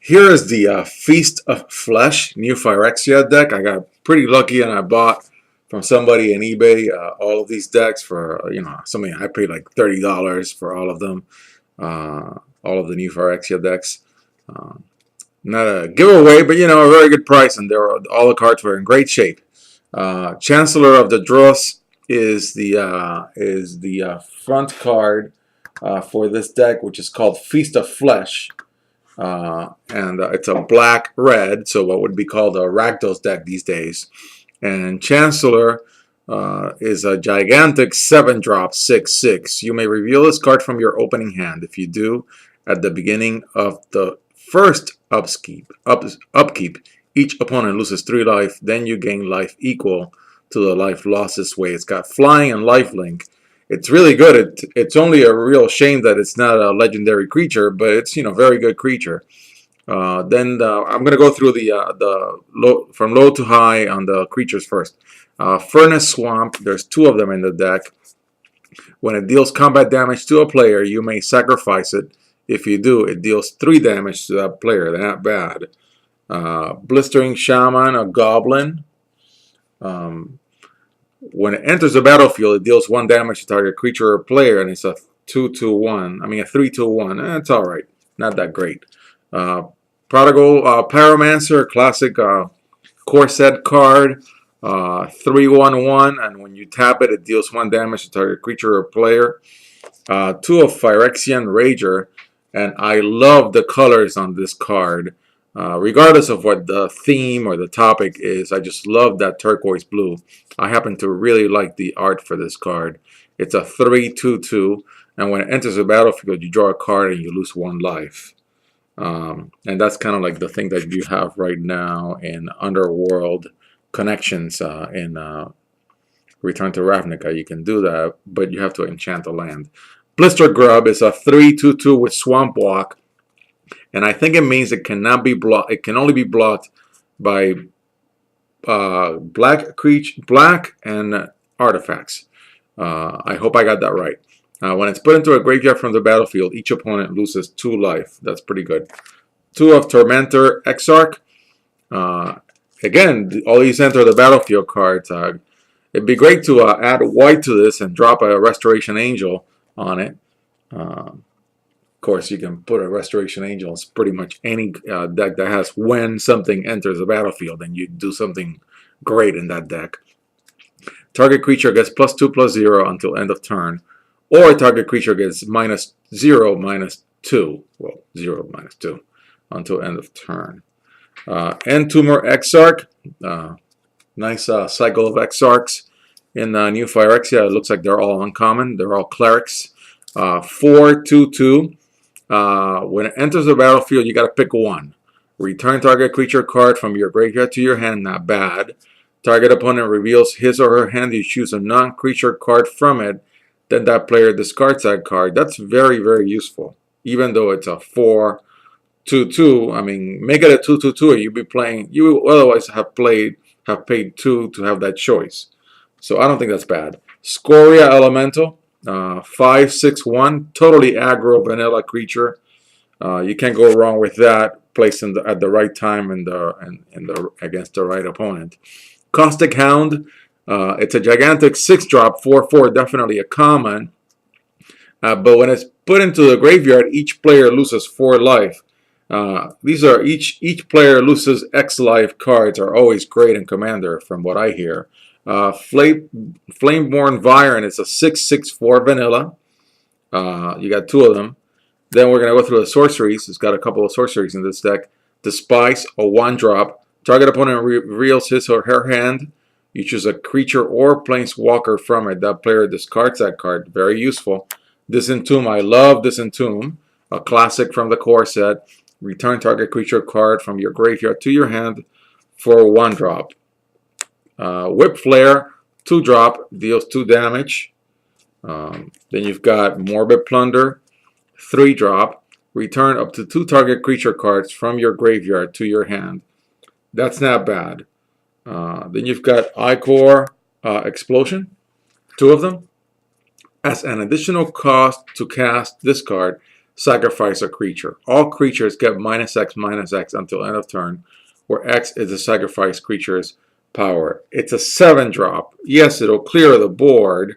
Here is the Feast of Flesh new Phyrexia deck. I got pretty lucky and I bought from somebody in eBay all of these decks for, something I paid like $30 for all of them, all of the new Phyrexia decks. Not a giveaway, but a very good price, and all the cards were in great shape. Chancellor of the Dross is the front card for this deck, which is called Feast of Flesh. And it's a black-red, so what would be called a Rakdos deck these days. And Chancellor is a gigantic 7-drop 6/6. You may reveal this card from your opening hand. If you do, at the beginning of the first upkeep, each opponent loses 3 life. Then you gain life equal to the life lost this way. It's got flying and lifelink. It's really good. It's only a real shame that it's not a legendary creature, but it's very good creature. Then I'm going to go through from low to high on the creatures first. Furnace Swamp. There's 2 of them in the deck. When it deals combat damage to a player, you may sacrifice it. If you do, it deals 3 damage to that player. They're not bad. Blistering Shaman, a goblin. When it enters the battlefield, it deals 1 damage to target creature or player, and it's a 2/1. I mean, a 3/1. It's all right. Not that great. Prodigal Pyromancer, classic core set card. 3/1/1, and when you tap it, it deals 1 damage to target creature or player. 2 of Phyrexian Rager, and I love the colors on this card. Regardless of what the theme or the topic is, I just love that turquoise blue. I happen to really like the art for this card. It's a 3/2/2, and when it enters the battlefield, you draw a card and you lose 1 life. And that's kind of like the thing that you have right now in Underworld Connections in Return to Ravnica. You can do that, but you have to enchant a land. Blister Grub is a 3/2/2 with Swamp Walk. And I think it means it cannot be blocked. It can only be blocked by black and artifacts. I hope I got that right. When it's put into a graveyard from the battlefield, each opponent loses 2 life. That's pretty good. 2 of Tormentor Exarch. Again, all these enter the battlefield cards. It'd be great to add white to this and drop a Restoration Angel on it. Of course, you can put a Restoration Angel in pretty much any deck that has when something enters the battlefield, and you do something great in that deck. Target creature gets +2/+0 until end of turn, or target creature gets -0/-2. Well, 0/-2 until end of turn. Entomber Exarch. Nice cycle of Exarchs in New Phyrexia. It looks like they're all uncommon. They're all clerics. 4/2/2. When it enters the battlefield, you got to pick 1. Return target creature card from your graveyard to your hand. Not bad. Target opponent reveals his or her hand. You choose a non-creature card from it. Then that player discards that card. That's very, very useful. Even though it's a 4/2/2. I mean, make it a 2/2/2, and you'd be playing. You otherwise have paid 2 to have that choice. So I don't think that's bad. Scoria Elemental. 5/6/1, totally aggro vanilla creature. You can't go wrong with that. Placed at the right time against the right opponent. Caustic Hound. It's a gigantic 6-drop 4/4, definitely a common. But when it's put into the graveyard, each player loses 4 life. These are each player loses X life cards are always great in Commander, from what I hear. Flameborn Viren is a 6/6/4 vanilla. You got 2 of them. Then we're going to go through the sorceries. It's got a couple of sorceries in this deck. Despise, a 1-drop. Target opponent reveals his or her hand. You choose a creature or planeswalker from it. That player discards that card. Very useful. Disentomb. I love Disentomb. A classic from the core set. Return target creature card from your graveyard to your hand for 1-drop. Whip Flare, 2-drop, deals 2 damage. Then you've got Morbid Plunder, 3-drop. Return up to 2 target creature cards from your graveyard to your hand. That's not bad. Then you've got Ichor Explosion, 2 of them. As an additional cost to cast this card, sacrifice a creature. All creatures get -X until end of turn, where X is the sacrifice creature's power. It's a 7-drop. Yes, it'll clear the board,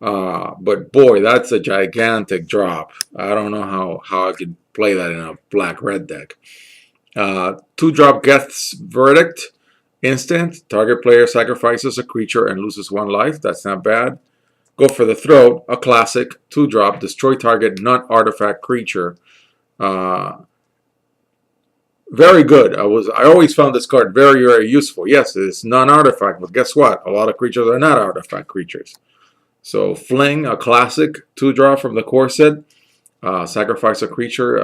but boy, that's a gigantic drop. I don't know how I could play that in a black-red deck. 2-drop Geth's Verdict. Instant. Target player sacrifices a creature and loses 1 life. That's not bad. Go for the Throat. A classic. 2-drop. Destroy target non-artifact creature. Very good. I always found this card very, very useful. Yes, it's non-artifact, but guess what? A lot of creatures are not artifact creatures. So Fling, a classic. 2-drop from the core set. Sacrifice a creature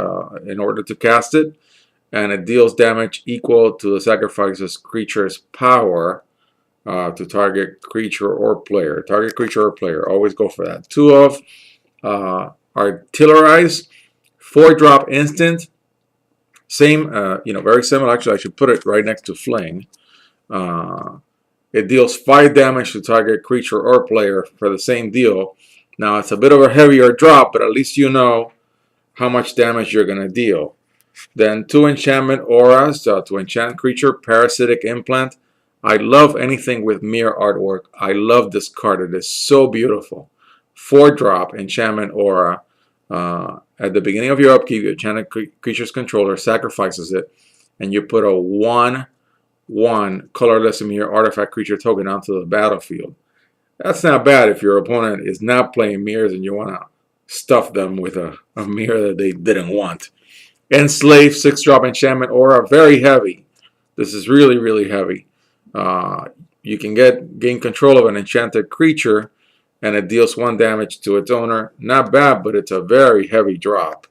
in order to cast it. And it deals damage equal to the sacrifice's creature's power to target creature or player. Target creature or player. Always go for that. 2 of Artillerize. 4-drop instant. Same, very similar. Actually, I should put it right next to Fling. It deals 5 damage to target creature or player for the same deal. Now, it's a bit of a heavier drop, but at least you know how much damage you're going to deal. Then 2 enchantment auras to enchant creature, parasitic implant. I love anything with mirror artwork. I love this card. It is so beautiful. 4-drop enchantment aura. At the beginning of your upkeep, your enchanted creature's controller sacrifices it, and you put a 1/1 colorless mirror artifact creature token onto the battlefield. That's not bad if your opponent is not playing mirrors and you want to stuff them with a mirror that they didn't want. Enslave, 6-drop enchantment aura, very heavy. This is really, really heavy. You can gain control of an enchanted creature, and it deals 1 damage to its owner. Not bad, but it's a very heavy drop.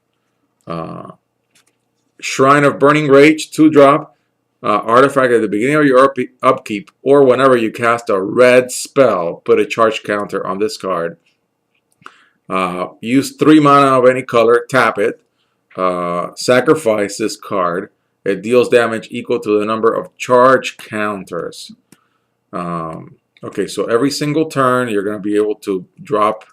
Shrine of Burning Rage, 2-drop. Artifact at the beginning of your upkeep, or whenever you cast a red spell, put a charge counter on this card. Use 3 mana of any color, tap it. Sacrifice this card. It deals damage equal to the number of charge counters. Okay, so every single turn you're going to be able to drop.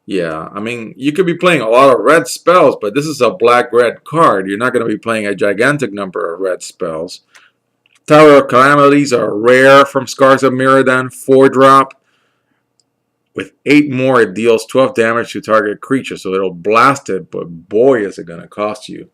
Yeah, I mean, you could be playing a lot of red spells, but this is a black-red card. You're not going to be playing a gigantic number of red spells. Tower of Calamities are rare from Scars of Mirrodin, 4-drop. With 8 more, it deals 12 damage to target creature, so it'll blast it, but boy, is it going to cost you.